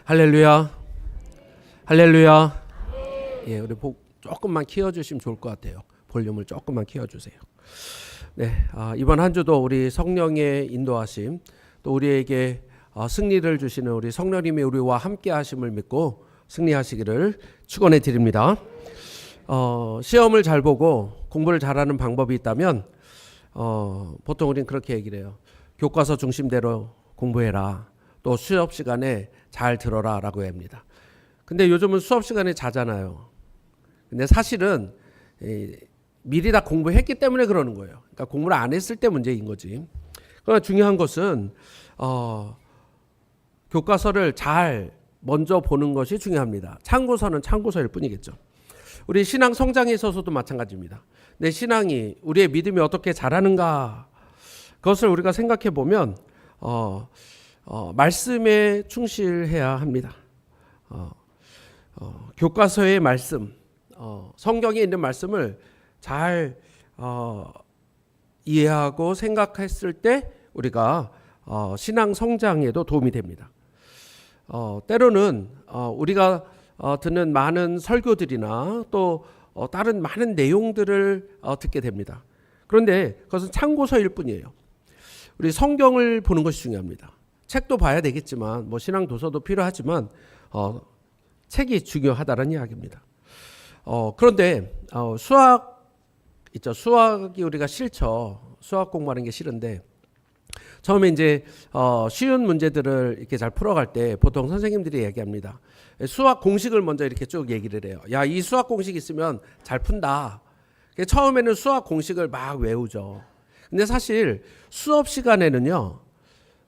할렐루야. 할렐루야. 예, 우리 조금만 키워주시면 좋을 것 같아요. 볼륨을 조금만 키워주세요. 네, 이번 한 주도 우리 성령의 인도하심, 또 우리에게 승리를 주시는 우리 성령님이 우리와 함께 하심을 믿고 승리하시기를 축원해 드립니다. 시험을 잘 보고 공부를 잘하는 방법이 있다면 보통 우리는 그렇게 얘기를 해요. 교과서 중심대로 공부해라. 또 수업 시간에 잘 들어라 라고 합니다. 근데 요즘은 수업 시간에 자잖아요. 근데 사실은 미리 다 공부했기 때문에 그러는 거예요. 그러니까 공부를 안 했을 때 문제인 거지. 그러나 중요한 것은 교과서를 잘 먼저 보는 것이 중요합니다. 참고서는 참고서일 뿐이겠죠. 우리 신앙 성장에 있어서도 마찬가지입니다. 내 신앙이, 우리의 믿음이 어떻게 자라는가, 그것을 우리가 생각해 보면 말씀에 충실해야 합니다. 교과서의 말씀, 성경에 있는 말씀을 잘 이해하고 생각했을 때 우리가 신앙 성장에도 도움이 됩니다. 때로는 우리가 듣는 많은 설교들이나 또 다른 많은 내용들을 듣게 됩니다. 그런데 그것은 참고서일 뿐이에요. 우리 성경을 보는 것이 중요합니다. 책도 봐야 되겠지만 신앙 도서도 필요하지만 책이 중요하다는 이야기입니다. 그런데 수학 있죠. 수학이 우리가 싫죠. 수학 공부하는 게 싫은데 처음에 이제 쉬운 문제들을 이렇게 잘 풀어갈 때 보통 선생님들이 얘기합니다. 수학 공식을 먼저 이렇게 쭉 얘기를 해요. 야, 이 수학 공식 있으면 잘 푼다. 처음에는 수학 공식을 막 외우죠. 근데 사실 수업 시간에는요,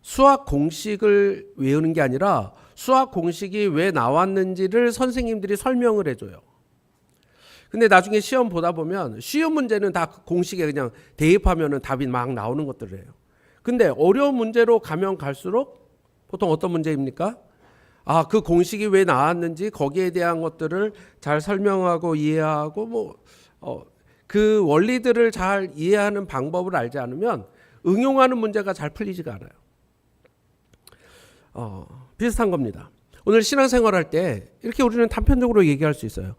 수학 공식을 외우는 게 아니라 수학 공식이 왜 나왔는지를 선생님들이 설명을 해줘요. 근데 나중에 시험 보다 보면 쉬운 문제는 다 공식에 그냥 대입하면 답이 막 나오는 것들이에요. 근데 어려운 문제로 가면 갈수록 보통 어떤 문제입니까? 그 공식이 왜 나왔는지 거기에 대한 것들을 잘 설명하고 이해하고 그 원리들을 잘 이해하는 방법을 알지 않으면 응용하는 문제가 잘 풀리지가 않아요. 비슷한 겁니다. 오늘 신앙생활 할 때 이렇게 우리는 단편적으로 얘기할 수 있어요.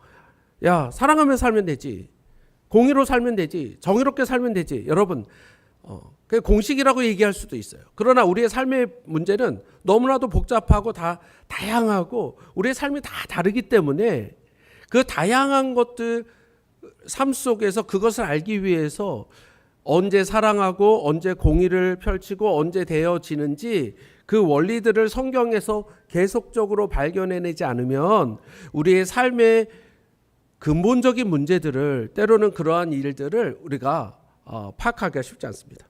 야, 사랑하며 살면 되지. 공의로 살면 되지. 정의롭게 살면 되지. 여러분, 그 공식이라고 얘기할 수도 있어요. 그러나 우리의 삶의 문제는 너무나도 복잡하고 다 다양하고 우리의 삶이 다 다르기 때문에 그 다양한 것들 삶 속에서 그것을 알기 위해서 언제 사랑하고 언제 공의를 펼치고 언제 되어지는지 그 원리들을 성경에서 계속적으로 발견해내지 않으면 우리의 삶의 근본적인 문제들을, 때로는 그러한 일들을 우리가 파악하기가 쉽지 않습니다.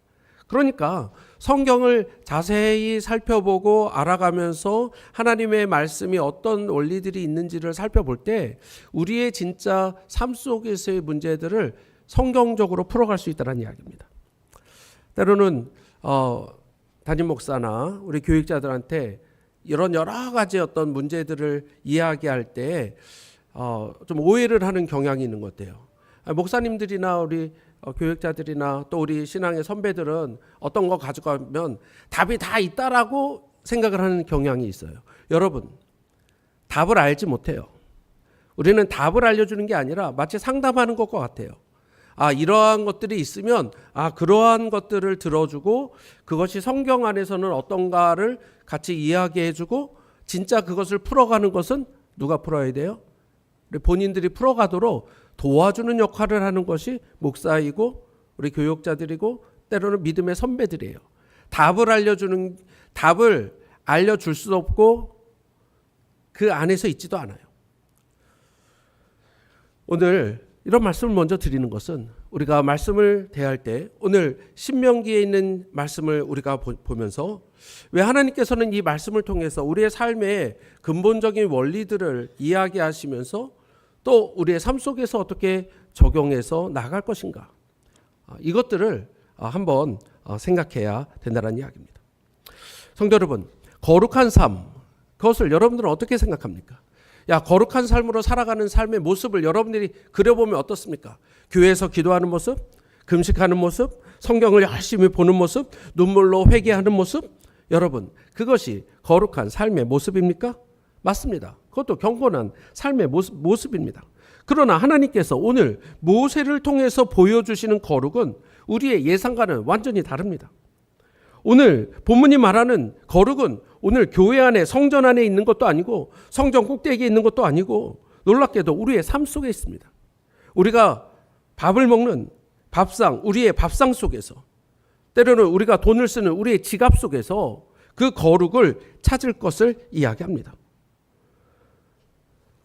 그러니까 성경을 자세히 살펴보고 알아가면서 하나님의 말씀이 어떤 원리들이 있는지를 살펴볼 때 우리의 진짜 삶 속에서의 문제들을 성경적으로 풀어갈 수 있다는 이야기입니다. 때로는 담임 목사나 우리 교육자들한테 이런 여러 가지 어떤 문제들을 이야기할 때 좀 오해를 하는 경향이 있는 것 같아요. 목사님들이나 우리 교육자들이나 또 우리 신앙의 선배들은 어떤 거 가져가면 답이 다 있다라고 생각을 하는 경향이 있어요. 여러분, 답을 알지 못해요. 우리는 답을 알려주는 게 아니라 마치 상담하는 것과 같아요. 이러한 것들이 있으면 그러한 것들을 들어주고 그것이 성경 안에서는 어떤가를 같이 이야기해주고 진짜 그것을 풀어가는 것은 누가 풀어야 돼요? 본인들이 풀어가도록 도와주는 역할을 하는 것이 목사이고 우리 교육자들이고 때로는 믿음의 선배들이에요. 답을 알려줄 수 없고 그 안에서 있지도 않아요. 오늘 이런 말씀을 먼저 드리는 것은 우리가 말씀을 대할 때 오늘 신명기에 있는 말씀을 우리가 보면서 왜 하나님께서는 이 말씀을 통해서 우리의 삶의 근본적인 원리들을 이야기하시면서 또 우리의 삶 속에서 어떻게 적용해서 나갈 것인가, 이것들을 한번 생각해야 된다는 이야기입니다. 성도 여러분, 거룩한 삶, 그것을 여러분들은 어떻게 생각합니까? 거룩한 삶으로 살아가는 삶의 모습을 여러분들이 그려보면 어떻습니까? 교회에서 기도하는 모습, 금식하는 모습, 성경을 열심히 보는 모습, 눈물로 회개하는 모습, 여러분, 그것이 거룩한 삶의 모습입니까? 맞습니다. 그것도 경건한 삶의 모습입니다. 그러나 하나님께서 오늘 모세를 통해서 보여주시는 거룩은 우리의 예상과는 완전히 다릅니다. 오늘 본문이 말하는 거룩은 오늘 교회 안에 성전 안에 있는 것도 아니고 성전 꼭대기에 있는 것도 아니고 놀랍게도 우리의 삶 속에 있습니다. 우리가 밥을 먹는 밥상, 우리의 밥상 속에서 때로는 우리가 돈을 쓰는 우리의 지갑 속에서 그 거룩을 찾을 것을 이야기합니다.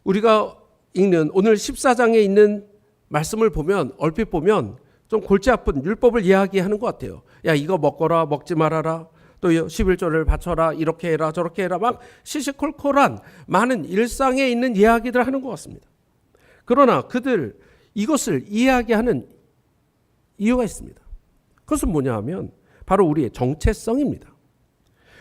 우리가 읽는 오늘 14장에 있는 말씀을 보면 얼핏 보면 좀 골치 아픈 율법을 이야기하는 것 같아요. 야, 이거 먹거라, 먹지 말아라, 또 11조를 바쳐라, 이렇게 해라, 저렇게 해라, 막 시시콜콜한 많은 일상에 있는 이야기들을 하는 것 같습니다. 그러나 그들 이것을 이야기하는 이유가 있습니다. 그것은 뭐냐 하면 바로 우리의 정체성입니다.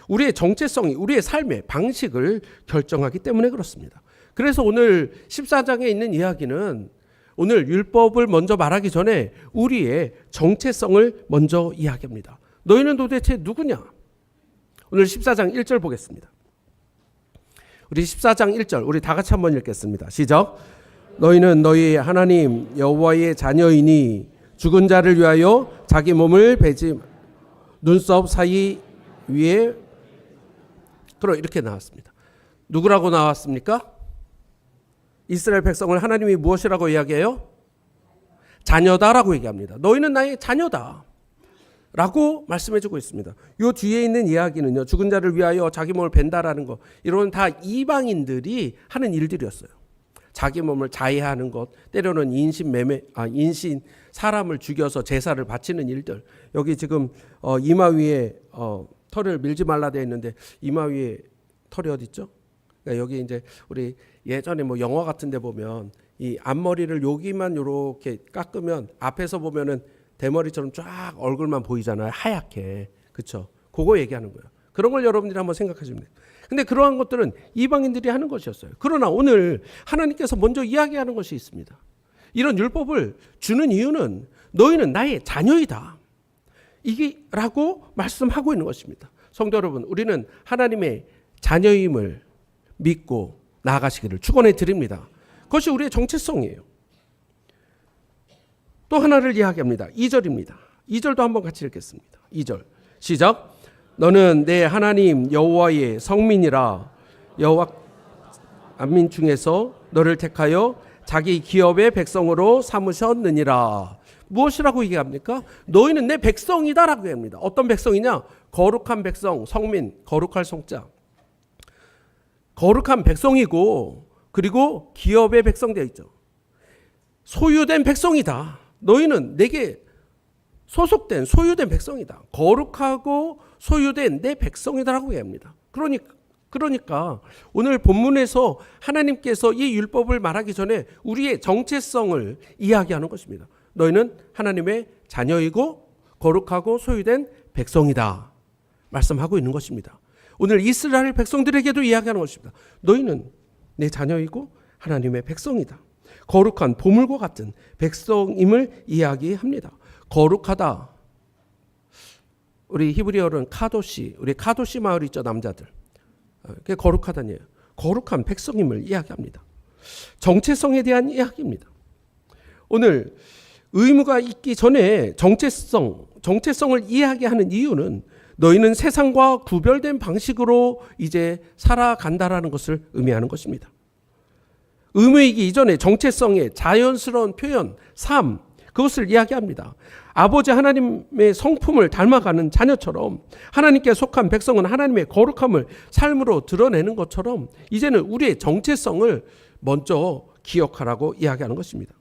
우리의 정체성이 우리의 삶의 방식을 결정하기 때문에 그렇습니다. 그래서 오늘 14장에 있는 이야기는 오늘 율법을 먼저 말하기 전에 우리의 정체성을 먼저 이야기합니다. 너희는 도대체 누구냐? 오늘 14장 1절 보겠습니다. 우리 14장 1절 우리 다 같이 한번 읽겠습니다. 시작. 너희는 너희 하나님 여호와의 자녀이니 죽은 자를 위하여 자기 몸을 베지 눈썹 사이 위에 그럼 이렇게 나왔습니다. 누구라고 나왔습니까? 이스라엘 백성을 하나님이 무엇이라고 이야기해요? 자녀다라고 얘기합니다. 너희는 나의 자녀다 라고 말씀해주고 있습니다. 이 뒤에 있는 이야기는요, 죽은 자를 위하여 자기 몸을 벤다라는 거, 이런 다 이방인들이 하는 일들이었어요. 자기 몸을 자해하는 것, 때로는 인신 사람을 죽여서 제사를 바치는 일들. 여기 지금 이마 위에 털을 밀지 말라 되어 있는데 이마 위에 털이 어디 있죠? 그러니까 여기 이제 우리 예전에 뭐 영화 같은 데 보면 이 앞머리를 여기만 이렇게 깎으면 앞에서 보면은 대머리처럼 쫙 얼굴만 보이잖아요. 하얗게. 그렇죠? 그거 얘기하는 거예요. 그런 걸 여러분들이 한번 생각하시면 돼요. 근데 그러한 것들은 이방인들이 하는 것이었어요. 그러나 오늘 하나님께서 먼저 이야기하는 것이 있습니다. 이런 율법을 주는 이유는 너희는 나의 자녀이다. 이게 라고 말씀하고 있는 것입니다. 성도 여러분, 우리는 하나님의 자녀임을 믿고 나아가시기를 축원해 드립니다. 그것이 우리의 정체성이에요. 또 하나를 이야기합니다. 2절입니다. 2절도 한번 같이 읽겠습니다. 2절 시작. 너는 내 하나님 여호와의 성민이라. 여호와 만민 중에서 너를 택하여 자기 기업의 백성으로 삼으셨느니라. 무엇이라고 얘기합니까? 너희는 내 백성이다라고 합니다. 어떤 백성이냐? 거룩한 백성, 성민, 거룩할 성자. 거룩한 백성이고 그리고 기업의 백성 되어 있죠. 소유된 백성이다. 너희는 내게 소속된 소유된 백성이다. 거룩하고 소유된 내 백성이다라고 얘기합니다. 그러니까 오늘 본문에서 하나님께서 이 율법을 말하기 전에 우리의 정체성을 이야기하는 것입니다. 너희는 하나님의 자녀이고 거룩하고 소유된 백성이다 말씀하고 있는 것입니다. 오늘 이스라엘 백성들에게도 이야기하는 것입니다. 너희는 내 자녀이고 하나님의 백성이다. 거룩한 보물과 같은 백성임을 이야기합니다. 거룩하다. 우리 히브리어로는 카도시, 우리 카도시 마을 있죠, 남자들. 그게 거룩하다는 얘기예요. 거룩한 백성임을 이야기합니다. 정체성에 대한 이야기입니다. 오늘 의무가 있기 전에 정체성을 이야기하는 이유는 너희는 세상과 구별된 방식으로 이제 살아간다라는 것을 의미하는 것입니다. 의무이기 이전에 정체성의 자연스러운 표현, 삶, 그것을 이야기합니다. 아버지 하나님의 성품을 닮아가는 자녀처럼 하나님께 속한 백성은 하나님의 거룩함을 삶으로 드러내는 것처럼 이제는 우리의 정체성을 먼저 기억하라고 이야기하는 것입니다.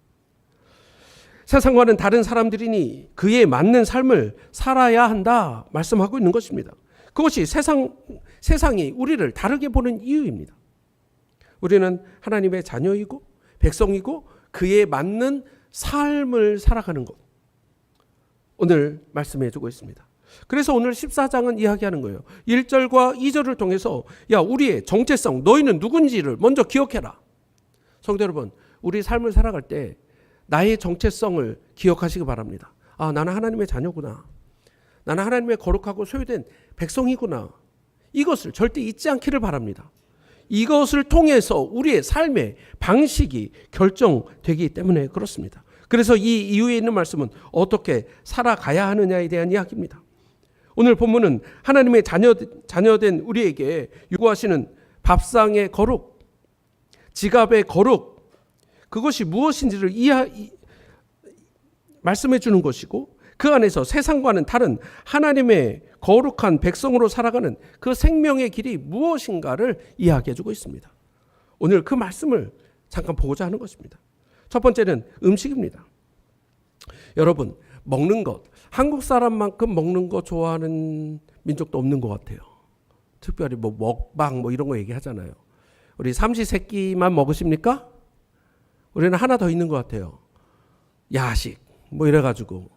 세상과는 다른 사람들이니 그에 맞는 삶을 살아야 한다 말씀하고 있는 것입니다. 그것이 세상이 우리를 다르게 보는 이유입니다. 우리는 하나님의 자녀이고 백성이고 그에 맞는 삶을 살아가는 것. 오늘 말씀해 주고 있습니다. 그래서 오늘 14장은 이야기하는 거예요. 1절과 2절을 통해서 야, 우리의 정체성, 너희는 누군지를 먼저 기억해라. 성도 여러분, 우리 삶을 살아갈 때 나의 정체성을 기억하시기 바랍니다. 아, 나는 하나님의 자녀구나. 나는 하나님의 거룩하고 소유된 백성이구나. 이것을 절대 잊지 않기를 바랍니다. 이것을 통해서 우리의 삶의 방식이 결정되기 때문에 그렇습니다. 그래서 이 이후에 있는 말씀은 어떻게 살아가야 하느냐에 대한 이야기입니다. 오늘 본문은 하나님의 자녀된 우리에게 요구하시는 밥상의 거룩, 지갑의 거룩, 그것이 무엇인지를 말씀해 주는 것이고, 그 안에서 세상과는 다른 하나님의 거룩한 백성으로 살아가는 그 생명의 길이 무엇인가를 이야기해 주고 있습니다. 오늘 그 말씀을 잠깐 보고자 하는 것입니다. 첫 번째는 음식입니다. 여러분, 먹는 것, 한국 사람만큼 먹는 거 좋아하는 민족도 없는 것 같아요. 특별히 뭐 먹방 뭐 이런 거 얘기하잖아요. 우리 삼시세끼만 먹으십니까? 우리는 하나 더 있는 것 같아요. 야식 뭐 이래가지고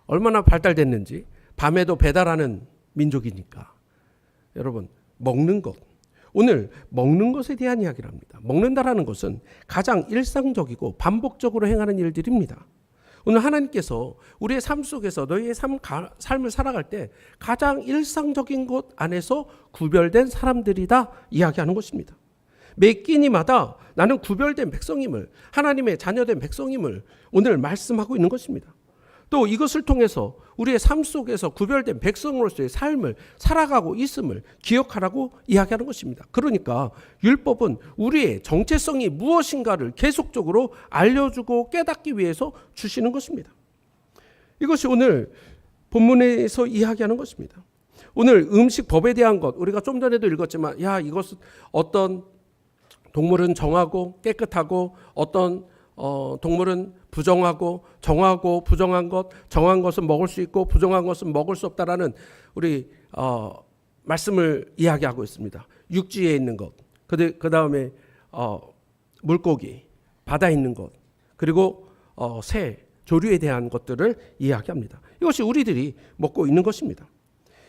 얼마나 발달됐는지, 밤에도 배달하는 민족이니까. 여러분, 먹는 것, 오늘 먹는 것에 대한 이야기를 합니다. 먹는다라는 것은 가장 일상적이고 반복적으로 행하는 일들입니다. 오늘 하나님께서 우리의 삶 속에서 너희의 삶을 살아갈 때 가장 일상적인 것 안에서 구별된 사람들이다 이야기하는 것입니다. 매 끼니마다 나는 구별된 백성임을, 하나님의 자녀된 백성임을 오늘 말씀하고 있는 것입니다. 또 이것을 통해서 우리의 삶 속에서 구별된 백성으로서의 삶을 살아가고 있음을 기억하라고 이야기하는 것입니다. 그러니까 율법은 우리의 정체성이 무엇인가를 계속적으로 알려주고 깨닫기 위해서 주시는 것입니다. 이것이 오늘 본문에서 이야기하는 것입니다. 오늘 음식법에 대한 것, 우리가 좀 전에도 읽었지만, 이것은 어떤 동물은 정하고 깨끗하고 어떤 동물은 부정하고, 정하고 부정한 것, 정한 것은 먹을 수 있고 부정한 것은 먹을 수 없다라는 우리 말씀을 이야기하고 있습니다. 육지에 있는 것, 그 다음에 물고기, 바다에 있는 것, 그리고 새, 조류에 대한 것들을 이야기합니다. 이것이 우리들이 먹고 있는 것입니다.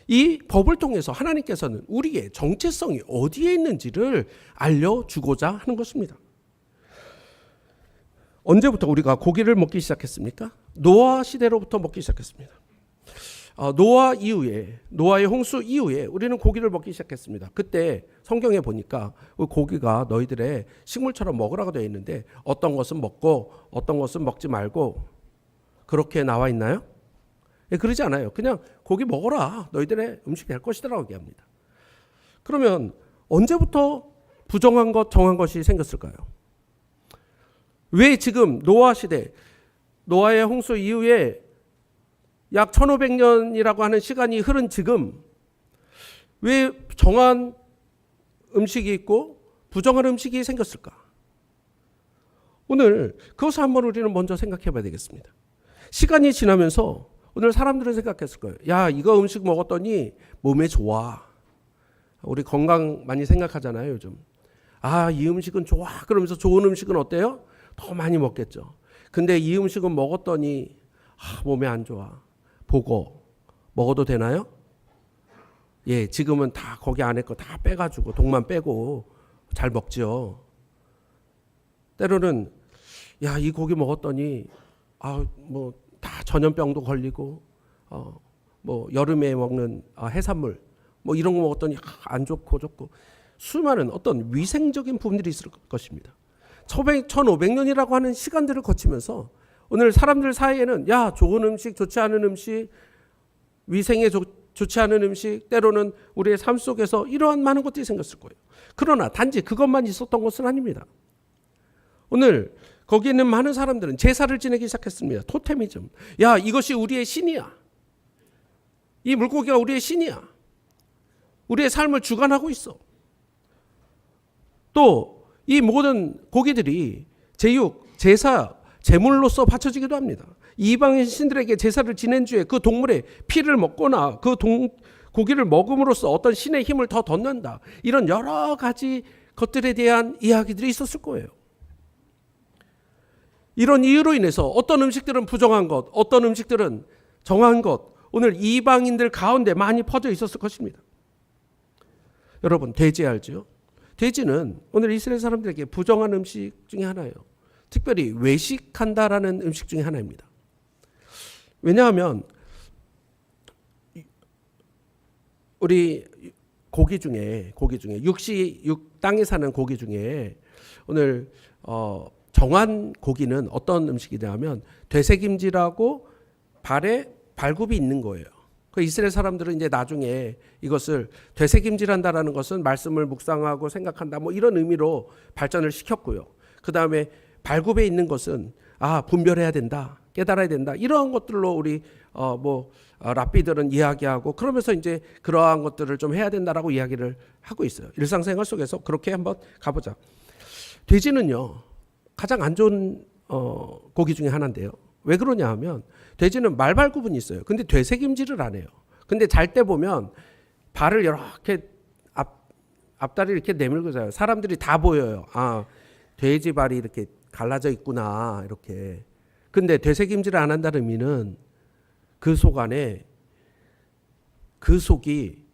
이 법을 통해서 하나님께서는 우리의 정체성이 어디에 있는지를 알려주고자 하는 것입니다. 언제부터 우리가 고기를 먹기 시작했습니까? 노아 시대로부터 먹기 시작했습니다. 노아의 홍수 이후에 우리는 고기를 먹기 시작했습니다. 그때 성경에 보니까 고기가 너희들의 식물처럼 먹으라고 되어 있는데 어떤 것은 먹고 어떤 것은 먹지 말고 그렇게 나와 있나요? 그러지 않아요. 그냥 고기 먹어라. 너희들의 음식이 될 것이라고 얘기합니다. 그러면 언제부터 부정한 것, 정한 것이 생겼을까요? 왜 지금 노아 시대, 노아의 홍수 이후에 약 1500년이라고 하는 시간이 흐른 지금 왜 정한 음식이 있고 부정한 음식이 생겼을까? 오늘 그것을 한번 우리는 먼저 생각해 봐야 되겠습니다. 시간이 지나면서 오늘 사람들은 생각했을 거예요. 이거 음식 먹었더니 몸에 좋아. 우리 건강 많이 생각하잖아요, 요즘. 이 음식은 좋아. 그러면서 좋은 음식은 어때요? 더 많이 먹겠죠. 근데 이 음식은 먹었더니 몸에 안 좋아. 보고 먹어도 되나요? 지금은 다 거기 안에 거 다 빼가지고 독만 빼고 잘 먹지요. 때로는 이 고기 먹었더니 다 전염병도 걸리고 여름에 먹는 해산물 이런 거 먹었더니 안 좋고 수많은 어떤 위생적인 부분들이 있을 것입니다. 1500년이라고 하는 시간들을 거치면서 오늘 사람들 사이에는 좋은 음식, 좋지 않은 음식, 위생에 좋지 않은 음식, 때로는 우리의 삶 속에서 이러한 많은 것들이 생겼을 거예요. 그러나 단지 그것만 있었던 것은 아닙니다. 오늘 거기 있는 많은 사람들은 제사를 지내기 시작했습니다. 토테미즘. 이것이 우리의 신이야. 이 물고기가 우리의 신이야. 우리의 삶을 주관하고 있어. 또 이 모든 고기들이 제육, 제사, 제물로서 바쳐지기도 합니다. 이방인 신들에게 제사를 지낸 주에 그 동물의 피를 먹거나 그 고기를 먹음으로써 어떤 신의 힘을 더 덧는다. 이런 여러 가지 것들에 대한 이야기들이 있었을 거예요. 이런 이유로 인해서 어떤 음식들은 부정한 것, 어떤 음식들은 정한 것, 오늘 이방인들 가운데 많이 퍼져 있었을 것입니다. 여러분, 돼지 알죠? 돼지는 오늘 이스라엘 사람들에게 부정한 음식 중에 하나예요. 특별히 외식한다라는 음식 중에 하나입니다. 왜냐하면 우리 고기 중에 땅에 사는 고기 중에 오늘 정한 고기는 어떤 음식이냐면 되새김질하고 발에 발굽이 있는 거예요. 그 이스라엘 사람들은 이제 나중에 이것을 되새김질한다라는 것은 말씀을 묵상하고 생각한다 뭐 이런 의미로 발전을 시켰고요. 그 다음에 발굽에 있는 것은 분별해야 된다, 깨달아야 된다 이런 것들로 우리 랍비들은 이야기하고 그러면서 이제 그러한 것들을 좀 해야 된다라고 이야기를 하고 있어요. 일상생활 속에서 그렇게 한번 가보자. 돼지는요 가장 안 좋은 고기 중에 하나인데요. 왜 그러냐 하면 돼지는 말발굽은 있어요. 근데 되새김질을 안 해요. 근데 잘 때 보면 발을 이렇게 앞다리를 이렇게 내밀고 자요. 사람들이 다 보여요. 돼지 발이 이렇게 갈라져 있구나 이렇게. 근데 되새김질을 안 한다는 의미는 그 속 안에 그 속이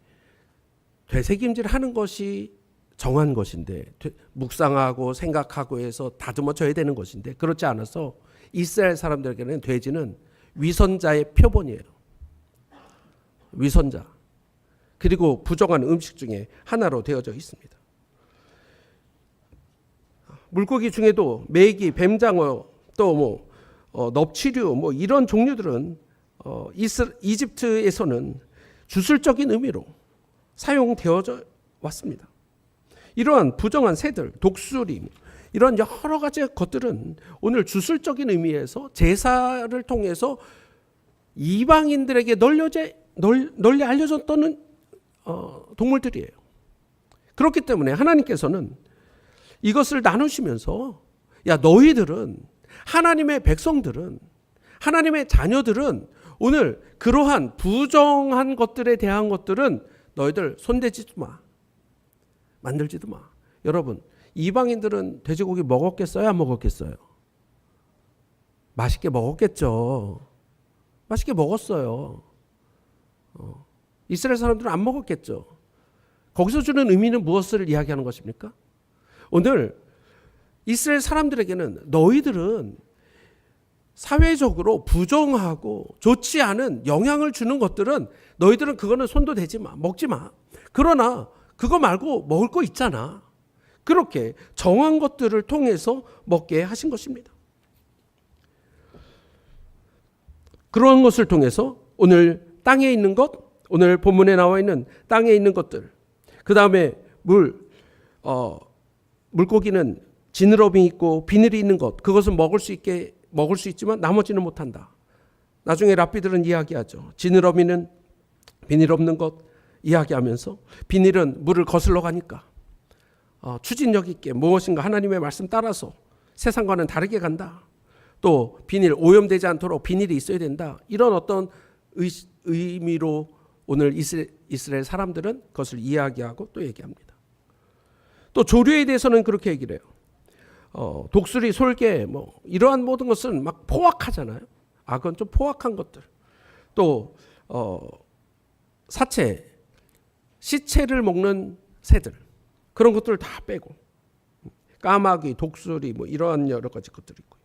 되새김질 하는 것이 정한 것인데 묵상하고 생각하고 해서 다듬어져야 되는 것인데 그렇지 않아서 이스라엘 사람들에게는 돼지는 위선자의 표본이에요. 위선자. 그리고 부정한 음식 중에 하나로 되어져 있습니다. 물고기 중에도 메기, 뱀장어, 또 넙치류 이런 종류들은 이집트에서는 주술적인 의미로 사용되어져 왔습니다. 이러한 부정한 새들, 독수리 이런 여러 가지 것들은 오늘 주술적인 의미에서 제사를 통해서 이방인들에게 널리 알려졌던 동물들이에요. 그렇기 때문에 하나님께서는 이것을 나누시면서 너희들은 하나님의 백성들은 하나님의 자녀들은 오늘 그러한 부정한 것들에 대한 것들은 너희들 손대지도 마. 만들지도 마. 여러분 이방인들은 돼지고기 먹었겠어요? 안 먹었겠어요? 맛있게 먹었겠죠. 맛있게 먹었어요. 이스라엘 사람들은 안 먹었겠죠. 거기서 주는 의미는 무엇을 이야기하는 것입니까? 오늘 이스라엘 사람들에게는 너희들은 사회적으로 부정하고 좋지 않은 영향을 주는 것들은 너희들은 그거는 손도 대지 마. 먹지 마. 그러나 그거 말고 먹을 거 있잖아. 그렇게 정한 것들을 통해서 먹게 하신 것입니다. 그러한 것을 통해서 오늘 땅에 있는 것, 오늘 본문에 나와 있는 땅에 있는 것들, 그 다음에 물고기는 지느러미 있고 비늘이 있는 것, 그것은 먹을 수 있지만 나머지는 못한다. 나중에 랍비들은 이야기하죠. 지느러미는 비늘 없는 것 이야기하면서 비닐은 물을 거슬러 가니까 추진력 있게 무엇인가 하나님의 말씀 따라서 세상과는 다르게 간다. 또 비닐 오염되지 않도록 비닐이 있어야 된다. 이런 어떤 의미로 오늘 이스라엘 사람들은 그것을 이야기하고 또 얘기합니다. 또 조류에 대해서는 그렇게 얘기를 해요. 독수리, 솔개 이러한 모든 것은 막 포악하잖아요. 그건 좀 포악한 것들. 또 사체, 시체를 먹는 새들 그런 것들을 다 빼고 까마귀, 독수리 이러한 여러 가지 것들이 있고요.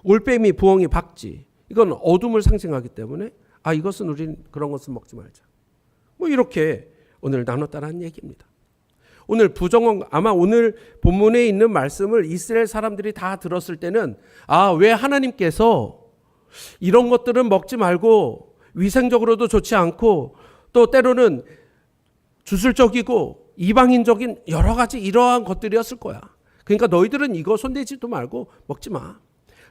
올빼미, 부엉이, 박쥐 이건 어둠을 상징하기 때문에 이것은 우린 그런 것은 먹지 말자. 이렇게 오늘 나눴다는 얘기입니다. 오늘 아마 오늘 본문에 있는 말씀을 이스라엘 사람들이 다 들었을 때는 왜 하나님께서 이런 것들은 먹지 말고 위생적으로도 좋지 않고 또 때로는 주술적이고 이방인적인 여러 가지 이러한 것들이었을 거야. 그러니까 너희들은 이거 손대지도 말고 먹지 마.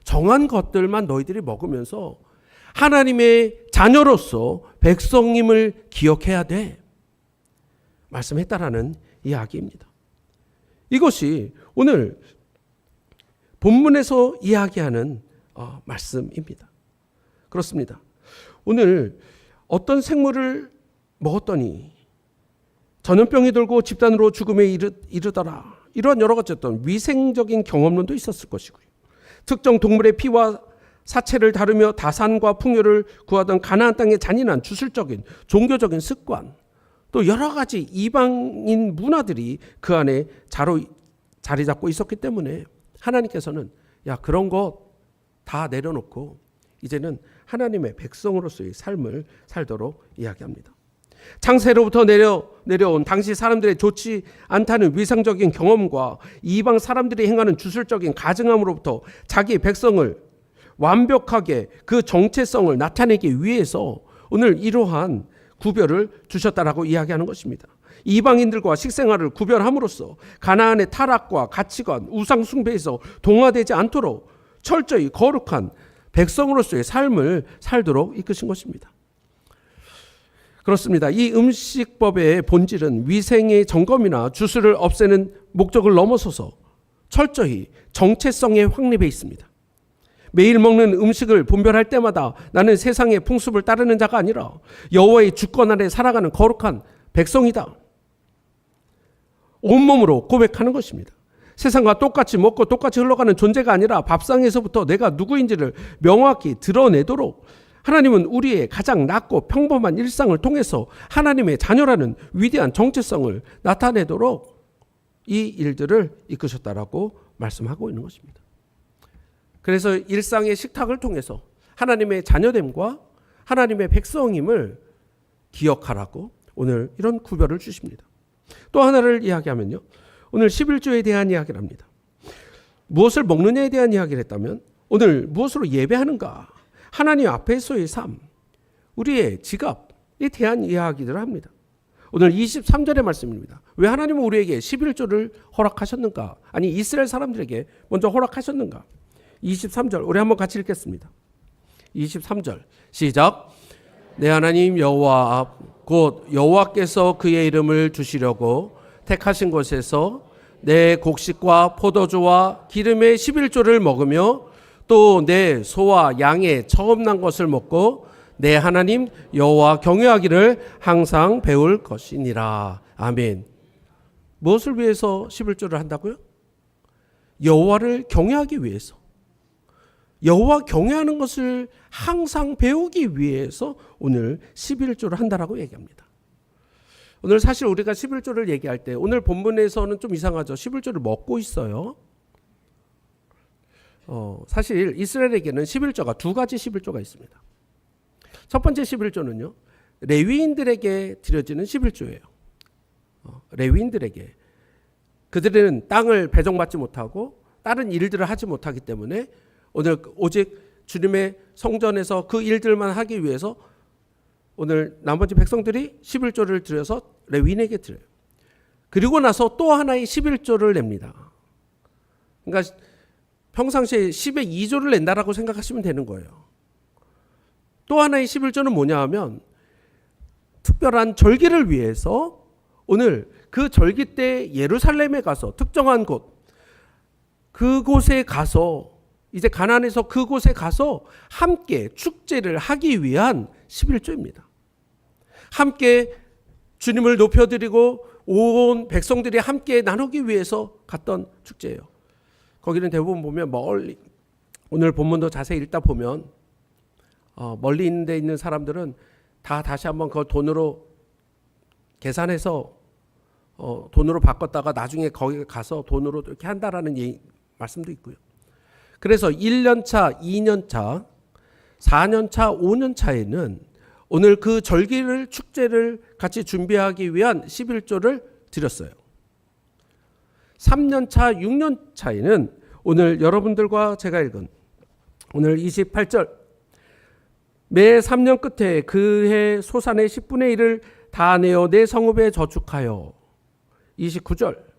정한 것들만 너희들이 먹으면서 하나님의 자녀로서 백성임을 기억해야 돼. 말씀했다라는 이야기입니다. 이것이 오늘 본문에서 이야기하는 말씀입니다. 그렇습니다. 오늘 어떤 생물을 먹었더니 전염병이 돌고 집단으로 죽음에 이르더라. 이러한 여러 가지 어떤 위생적인 경험론도 있었을 것이고요. 특정 동물의 피와 사체를 다루며 다산과 풍요를 구하던 가나안 땅의 잔인한 주술적인 종교적인 습관, 또 여러 가지 이방인 문화들이 그 안에 자리 잡고 있었기 때문에 하나님께서는 그런 것 다 내려놓고 이제는 하나님의 백성으로서의 삶을 살도록 이야기합니다. 창세로부터 내려온 당시 사람들의 좋지 않다는 위상적인 경험과 이방 사람들이 행하는 주술적인 가증함으로부터 자기 백성을 완벽하게 그 정체성을 나타내기 위해서 오늘 이러한 구별을 주셨다라고 이야기하는 것입니다. 이방인들과 식생활을 구별함으로써 가나안의 타락과 가치관, 우상 숭배에서 동화되지 않도록 철저히 거룩한 백성으로서의 삶을 살도록 이끄신 것입니다. 그렇습니다. 이 음식법의 본질은 위생의 점검이나 주술을 없애는 목적을 넘어서서 철저히 정체성에 확립해 있습니다. 매일 먹는 음식을 분별할 때마다 나는 세상의 풍습을 따르는 자가 아니라 여호와의 주권 아래 살아가는 거룩한 백성이다. 온몸으로 고백하는 것입니다. 세상과 똑같이 먹고 똑같이 흘러가는 존재가 아니라 밥상에서부터 내가 누구인지를 명확히 드러내도록 하나님은 우리의 가장 낮고 평범한 일상을 통해서 하나님의 자녀라는 위대한 정체성을 나타내도록 이 일들을 이끄셨다라고 말씀하고 있는 것입니다. 그래서 일상의 식탁을 통해서 하나님의 자녀됨과 하나님의 백성임을 기억하라고 오늘 이런 구별을 주십니다. 또 하나를 이야기하면요. 오늘 11조에 대한 이야기를 합니다. 무엇을 먹느냐에 대한 이야기를 했다면 오늘 무엇으로 예배하는가? 하나님 앞에서의 삶, 우리의 지갑에 대한 이야기들을 합니다. 오늘 23절의 말씀입니다. 왜 하나님은 우리에게 11조를 허락하셨는가? 아니 이스라엘 사람들에게 먼저 허락하셨는가? 23절 우리 한번 같이 읽겠습니다. 23절 시작. 내 하나님 여호와 앞 곧 여호와께서 그의 이름을 두시려고 택하신 곳에서 내 곡식과 포도주와 기름의 11조를 먹으며 또 내 소와 양의 처음 난 것을 먹고 내 하나님 여호와 경외하기를 항상 배울 것이니라. 아멘. 무엇을 위해서 11조를 한다고요? 여호와를 경외하기 위해서. 여호와 경외하는 것을 항상 배우기 위해서 오늘 11조를 한다라고 얘기합니다. 오늘 사실 우리가 11조를 얘기할 때 오늘 본문에서는 좀 이상하죠. 11조를 먹고 있어요. 사실 이스라엘에게는 11조가 두 가지 11조가 있습니다. 첫 번째 11조는요. 레위인들에게 드려지는 11조예요. 레위인들에게. 그들은 땅을 배정받지 못하고 다른 일들을 하지 못하기 때문에 오늘 오직 주님의 성전에서 그 일들만 하기 위해서 오늘 나머지 백성들이 11조를 드려서 레위인에게 드려요. 그리고 나서 또 하나의 11조를 냅니다. 그러니까 평상시에 10의 2조를 낸다라고 생각하시면 되는 거예요. 또 하나의 11조는 뭐냐 하면 특별한 절기를 위해서 오늘 그 절기 때 예루살렘에 가서 특정한 곳 그곳에 가서 이제 가나안에서 그곳에 가서 함께 축제를 하기 위한 11조입니다. 함께 주님을 높여드리고 온 백성들이 함께 나누기 위해서 갔던 축제예요. 거기는 대부분 보면 멀리 오늘 본문도 자세히 읽다 보면 멀리 있는 데 있는 사람들은 다 다시 한번 그 돈으로 계산해서 돈으로 바꿨다가 나중에 거기 가서 돈으로 이렇게 한다라는 말씀도 있고요. 그래서 1년차, 2년차, 4년차, 5년차에는 오늘 그 절기를 축제를 같이 준비하기 위한 11조를 드렸어요. 3년차, 6년차에는 오늘 여러분들과 제가 읽은 오늘 28절 매 3년 끝에 그해 소산의 10분의 1을 다 내어 내 성읍에 저축하여 29절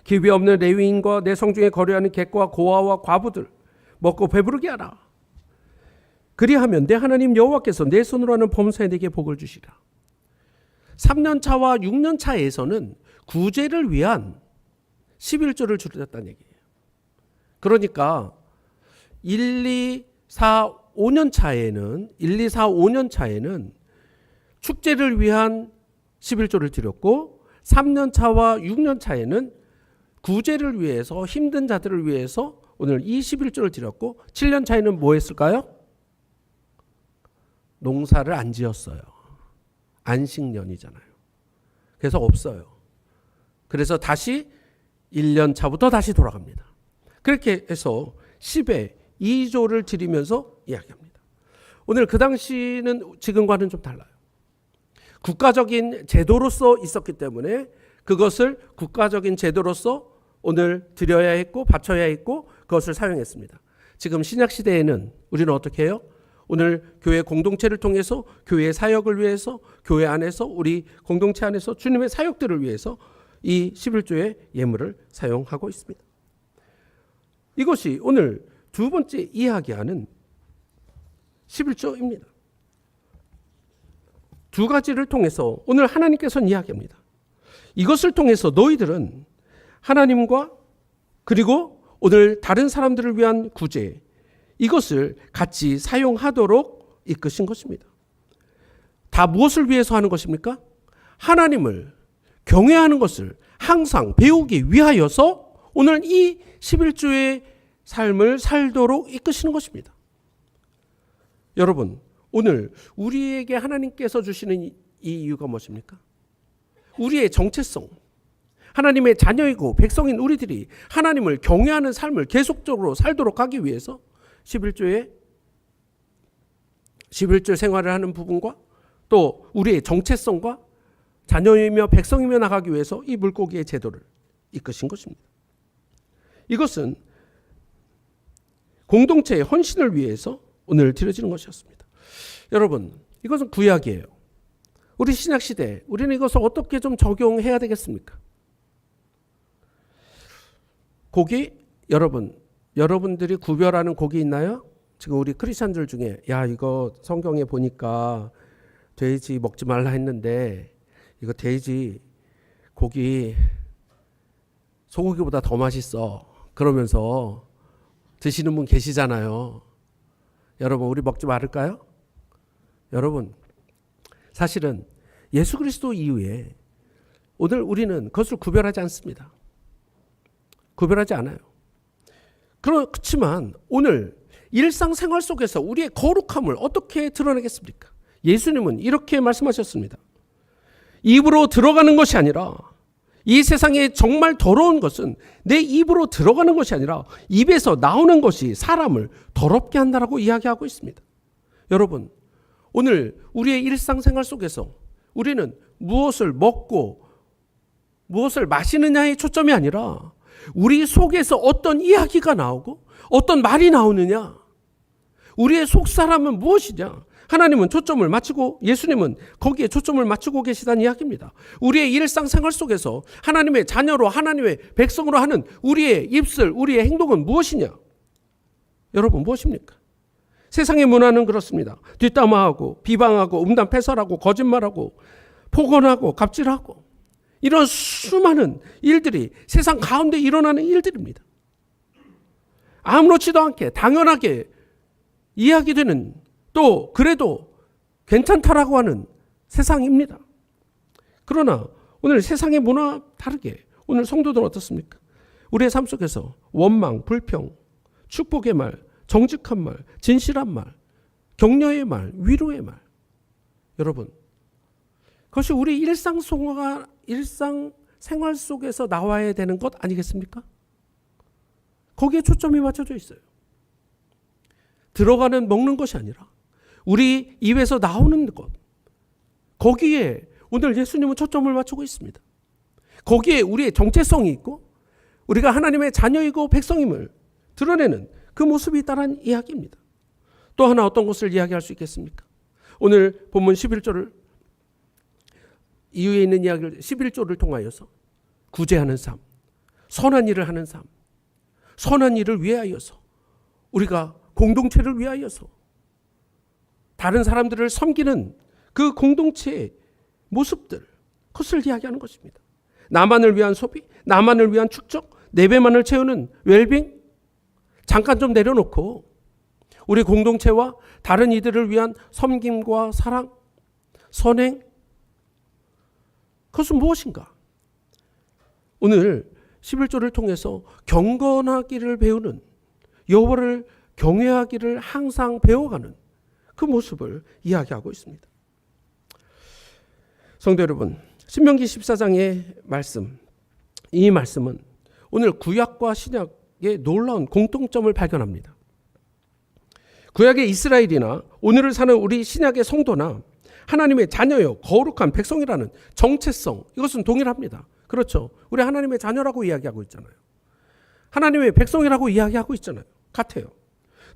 기회 없는 레위인과 내 성중에 거류하는 객과 고아와 과부들 먹고 배부르게 하라. 그리하면 내 하나님 여호와께서 내 손으로 하는 범사에 내게 복을 주시라. 3년차와 6년차에서는 구제를 위한 11조를 줄였다는 얘기예요. 그러니까 1, 2, 4, 5년차에는 축제를 위한 11조를 드렸고 3년차와 6년차에는 구제를 위해서 힘든 자들을 위해서 오늘 이 11조를 드렸고 7년차에는 뭐 했을까요? 농사를 안 지었어요. 안식년이잖아요. 그래서 없어요. 그래서 다시 1년 차부터 다시 돌아갑니다. 그렇게 해서 10의 2조를 드리면서 이야기합니다. 오늘 그 당시는 지금과는 좀 달라요. 국가적인 제도로서 있었기 때문에 그것을 국가적인 제도로서 오늘 드려야 했고 바쳐야 했고 그것을 사용했습니다. 지금 신약 시대에는 우리는 어떻게 해요? 오늘 교회 공동체를 통해서 교회의 사역을 위해서 교회 안에서 우리 공동체 안에서 주님의 사역들을 위해서 이 11조의 예물을 사용하고 있습니다. 이것이 오늘 두 번째 이야기하는 11조입니다. 두 가지를 통해서 오늘 하나님께서는 이야기합니다. 이것을 통해서 너희들은 하나님과 그리고 오늘 다른 사람들을 위한 구제, 이것을 같이 사용하도록 이끄신 것입니다. 다 무엇을 위해서 하는 것입니까? 하나님을 경외하는 것을 항상 배우기 위하여서 오늘 이 11조의 삶을 살도록 이끄시는 것입니다. 여러분, 오늘 우리에게 하나님께서 주시는 이 이유가 무엇입니까? 우리의 정체성, 하나님의 자녀이고 백성인 우리들이 하나님을 경외하는 삶을 계속적으로 살도록 하기 위해서 11조 생활을 하는 부분과 또 우리의 정체성과 자녀이며 백성이며 나가기 위해서 이 물고기의 제도를 이끄신 것입니다. 이것은 공동체의 헌신을 위해서 오늘 드려지는 것이었습니다. 여러분, 이것은 구약이에요. 우리 신약시대, 우리는 이것을 어떻게 좀 적용해야 되겠습니까? 고기, 여러분들이 구별하는 고기 있나요? 지금 우리 크리스찬들 중에 야, 이거 성경에 보니까 돼지 먹지 말라 했는데 이거 돼지 고기 소고기보다 더 맛있어 그러면서 드시는 분 계시잖아요. 여러분, 우리 먹지 말을까요? 여러분, 사실은 예수 그리스도 이후에 오늘 우리는 그것을 구별하지 않습니다. 구별하지 않아요. 그렇지만 오늘 일상생활 속에서 우리의 거룩함을 어떻게 드러내겠습니까? 예수님은 이렇게 말씀하셨습니다. 입으로 들어가는 것이 아니라, 이 세상에 정말 더러운 것은 내 입으로 들어가는 것이 아니라 입에서 나오는 것이 사람을 더럽게 한다라고 이야기하고 있습니다. 여러분, 오늘 우리의 일상생활 속에서 우리는 무엇을 먹고 무엇을 마시느냐에 초점이 아니라 우리 속에서 어떤 이야기가 나오고 어떤 말이 나오느냐, 우리의 속사람은 무엇이냐, 하나님은 초점을 맞추고 예수님은 거기에 초점을 맞추고 계시다는 이야기입니다. 우리의 일상생활 속에서 하나님의 자녀로 하나님의 백성으로 하는 우리의 입술, 우리의 행동은 무엇이냐? 여러분, 무엇입니까? 세상의 문화는 그렇습니다. 뒷담화하고 비방하고 음담패설하고 거짓말하고 폭언하고 갑질하고 이런 수많은 일들이 세상 가운데 일어나는 일들입니다. 아무렇지도 않게 당연하게 이야기되는, 또 그래도 괜찮다라고 하는 세상입니다. 그러나 오늘 세상의 문화와 다르게 오늘 성도들은 어떻습니까? 우리의 삶 속에서 원망, 불평, 축복의 말, 정직한 말, 진실한 말, 격려의 말, 위로의 말, 여러분, 그것이 우리 일상생활 속에서 나와야 되는 것 아니겠습니까? 거기에 초점이 맞춰져 있어요. 들어가는 먹는 것이 아니라 우리 입에서 나오는 것, 거기에 오늘 예수님은 초점을 맞추고 있습니다. 거기에 우리의 정체성이 있고 우리가 하나님의 자녀이고 백성임을 드러내는 그 모습이 있다는 이야기입니다. 또 하나 어떤 것을 이야기할 수 있겠습니까? 오늘 본문 11조를 이후에 있는 이야기를 11조를 통하여서 구제하는 삶, 선한 일을 하는 삶, 선한 일을 위하여서 우리가 공동체를 위하여서 다른 사람들을 섬기는 그 공동체의 모습들, 그것을 이야기하는 것입니다. 나만을 위한 소비, 나만을 위한 축적, 내 배만을 채우는 웰빙, 잠깐 좀 내려놓고 우리 공동체와 다른 이들을 위한 섬김과 사랑, 선행, 그것은 무엇인가? 오늘 11조를 통해서 경건하기를 배우는, 여호와를 경외하기를 항상 배워가는 그 모습을 이야기하고 있습니다. 성도 여러분, 신명기 14장의 말씀, 이 말씀은 오늘 구약과 신약의 놀라운 공통점을 발견합니다. 구약의 이스라엘이나 오늘을 사는 우리 신약의 성도나 하나님의 자녀요, 거룩한 백성이라는 정체성, 이것은 동일합니다. 그렇죠. 우리 하나님의 자녀라고 이야기하고 있잖아요. 하나님의 백성이라고 이야기하고 있잖아요. 같아요.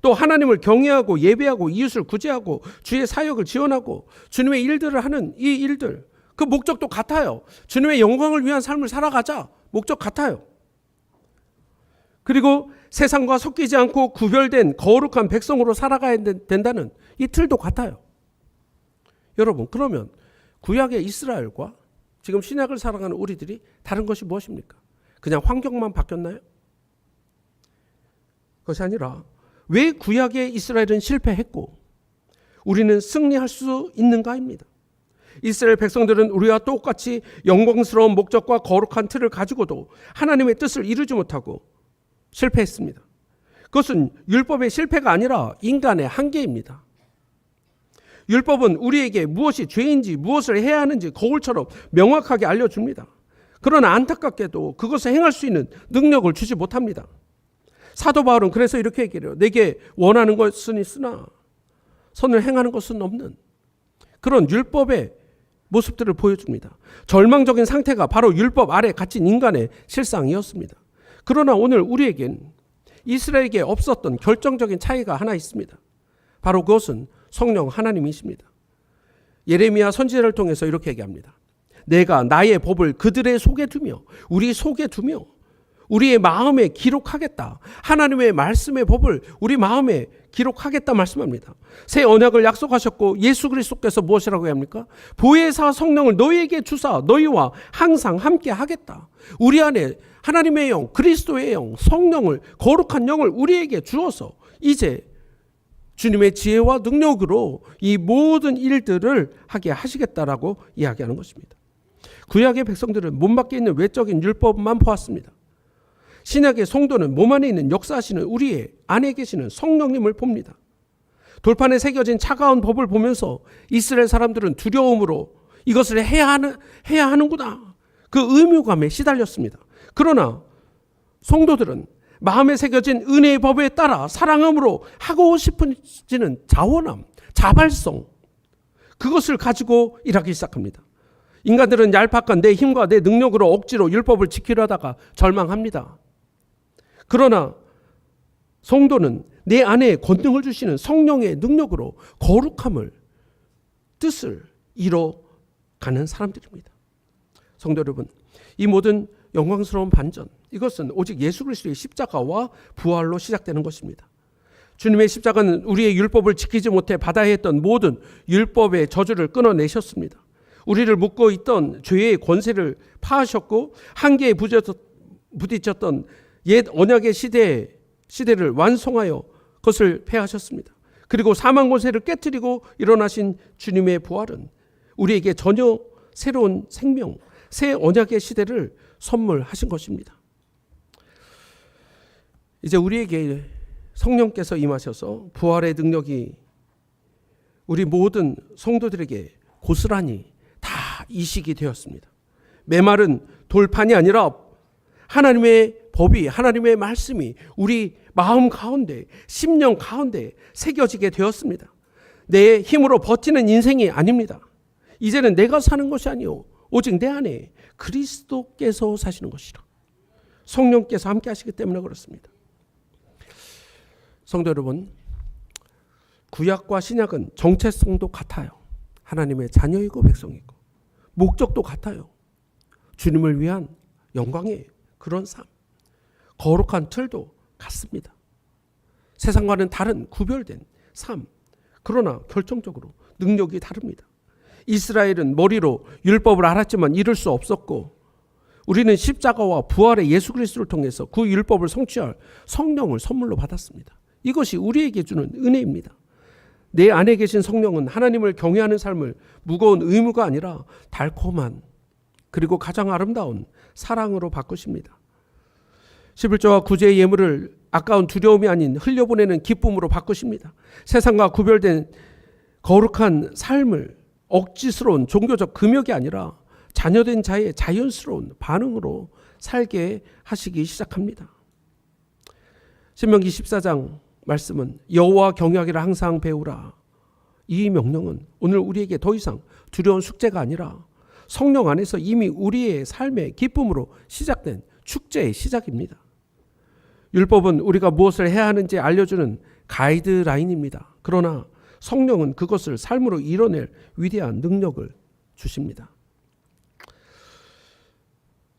또 하나님을 경외하고 예배하고 이웃을 구제하고 주의 사역을 지원하고 주님의 일들을 하는 이 일들, 그 목적도 같아요. 주님의 영광을 위한 삶을 살아가자. 목적 같아요. 그리고 세상과 섞이지 않고 구별된 거룩한 백성으로 살아가야 된다는 이 틀도 같아요. 여러분, 그러면 구약의 이스라엘과 지금 신약을 살아가는 우리들이 다른 것이 무엇입니까? 그냥 환경만 바뀌었나요? 그것이 아니라 왜 구약의 이스라엘은 실패했고 우리는 승리할 수 있는가입니다. 이스라엘 백성들은 우리와 똑같이 영광스러운 목적과 거룩한 틀을 가지고도 하나님의 뜻을 이루지 못하고 실패했습니다. 그것은 율법의 실패가 아니라 인간의 한계입니다. 율법은 우리에게 무엇이 죄인지 무엇을 해야 하는지 거울처럼 명확하게 알려줍니다. 그러나 안타깝게도 그것을 행할 수 있는 능력을 주지 못합니다. 사도 바울은 그래서 이렇게 얘기해요. 내게 원하는 것은 있으나 선을 행하는 것은 없는 그런 율법의 모습들을 보여줍니다. 절망적인 상태가 바로 율법 아래 갇힌 인간의 실상이었습니다. 그러나 오늘 우리에겐 이스라엘에게 없었던 결정적인 차이가 하나 있습니다. 바로 그것은 성령 하나님이십니다. 예레미야 선지자를 통해서 이렇게 얘기합니다. 내가 나의 법을 그들의 속에 두며 우리 속에 두며 우리의 마음에 기록하겠다. 하나님의 말씀의 법을 우리 마음에 기록하겠다 말씀합니다. 새 언약을 약속하셨고 예수 그리스도께서 무엇이라고 합니까? 보혜사 성령을 너희에게 주사 너희와 항상 함께 하겠다. 우리 안에 하나님의 영, 그리스도의 영, 성령을 거룩한 영을 우리에게 주어서 이제 주님의 지혜와 능력으로 이 모든 일들을 하게 하시겠다라고 이야기하는 것입니다. 구약의 백성들은 몸 밖에 있는 외적인 율법만 보았습니다. 신약의 성도는 몸 안에 있는 역사하시는 우리의 안에 계시는 성령님을 봅니다. 돌판에 새겨진 차가운 법을 보면서 이스라엘 사람들은 두려움으로 이것을 해야 하는구나. 그 의무감에 시달렸습니다. 그러나 성도들은 마음에 새겨진 은혜의 법에 따라 사랑함으로 하고 싶어지는 자원함, 자발성, 그것을 가지고 일하기 시작합니다. 인간들은 얄팍한 내 힘과 내 능력으로 억지로 율법을 지키려 하다가 절망합니다. 그러나 성도는 내 안에 권능을 주시는 성령의 능력으로 거룩함을, 뜻을 이뤄가는 사람들입니다. 성도 여러분, 이 모든 영광스러운 반전, 이것은 오직 예수 그리스도의 십자가와 부활로 시작되는 것입니다. 주님의 십자가는 우리의 율법을 지키지 못해 받아야 했던 모든 율법의 저주를 끊어내셨습니다. 우리를 묶고 있던 죄의 권세를 파하셨고 한계에 부딪혔던 옛 언약의 시대를 완성하여 그것을 폐하셨습니다. 그리고 사망 권세를 깨뜨리고 일어나신 주님의 부활은 우리에게 전혀 새로운 생명, 새 언약의 시대를 선물하신 것입니다. 이제 우리에게 성령께서 임하셔서 부활의 능력이 우리 모든 성도들에게 고스란히 다 이식이 되었습니다. 메마른 돌판이 아니라 하나님의 법이, 하나님의 말씀이 우리 마음 가운데, 심령 가운데 새겨지게 되었습니다. 내 힘으로 버티는 인생이 아닙니다. 이제는 내가 사는 것이 아니요 오직 내 안에 그리스도께서 사시는 것이라. 성령께서 함께 하시기 때문에 그렇습니다. 성도 여러분, 구약과 신약은 정체성도 같아요. 하나님의 자녀이고 백성이고 목적도 같아요. 주님을 위한 영광의 그런 삶, 거룩한 틀도 같습니다. 세상과는 다른 구별된 삶, 그러나 결정적으로 능력이 다릅니다. 이스라엘은 머리로 율법을 알았지만 이룰 수 없었고 우리는 십자가와 부활의 예수 그리스도를 통해서 그 율법을 성취할 성령을 선물로 받았습니다. 이것이 우리에게 주는 은혜입니다. 내 안에 계신 성령은 하나님을 경외하는 삶을 무거운 의무가 아니라 달콤한 그리고 가장 아름다운 사랑으로 바꾸십니다. 11조와 구제의 예물을 아까운 두려움이 아닌 흘려보내는 기쁨으로 바꾸십니다. 세상과 구별된 거룩한 삶을 억지스러운 종교적 금욕이 아니라 자녀된 자의 자연스러운 반응으로 살게 하시기 시작합니다. 신명기 14장 말씀은 여호와 경외하기를 항상 배우라. 이 명령은 오늘 우리에게 더 이상 두려운 숙제가 아니라 성령 안에서 이미 우리의 삶의 기쁨으로 시작된 축제의 시작입니다. 율법은 우리가 무엇을 해야 하는지 알려주는 가이드라인입니다. 그러나 성령은 그것을 삶으로 이뤄낼 위대한 능력을 주십니다.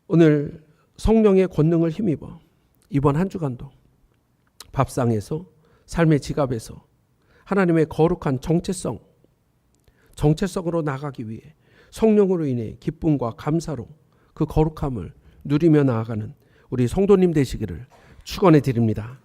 오늘 성령의 권능을 힘입어 이번 한 주간도 밥상에서 삶의 지갑에서 하나님의 거룩한 정체성으로 나가기 위해 성령으로 인해 기쁨과 감사로 그 거룩함을 누리며 나아가는 우리 성도님 되시기를 축원해 드립니다.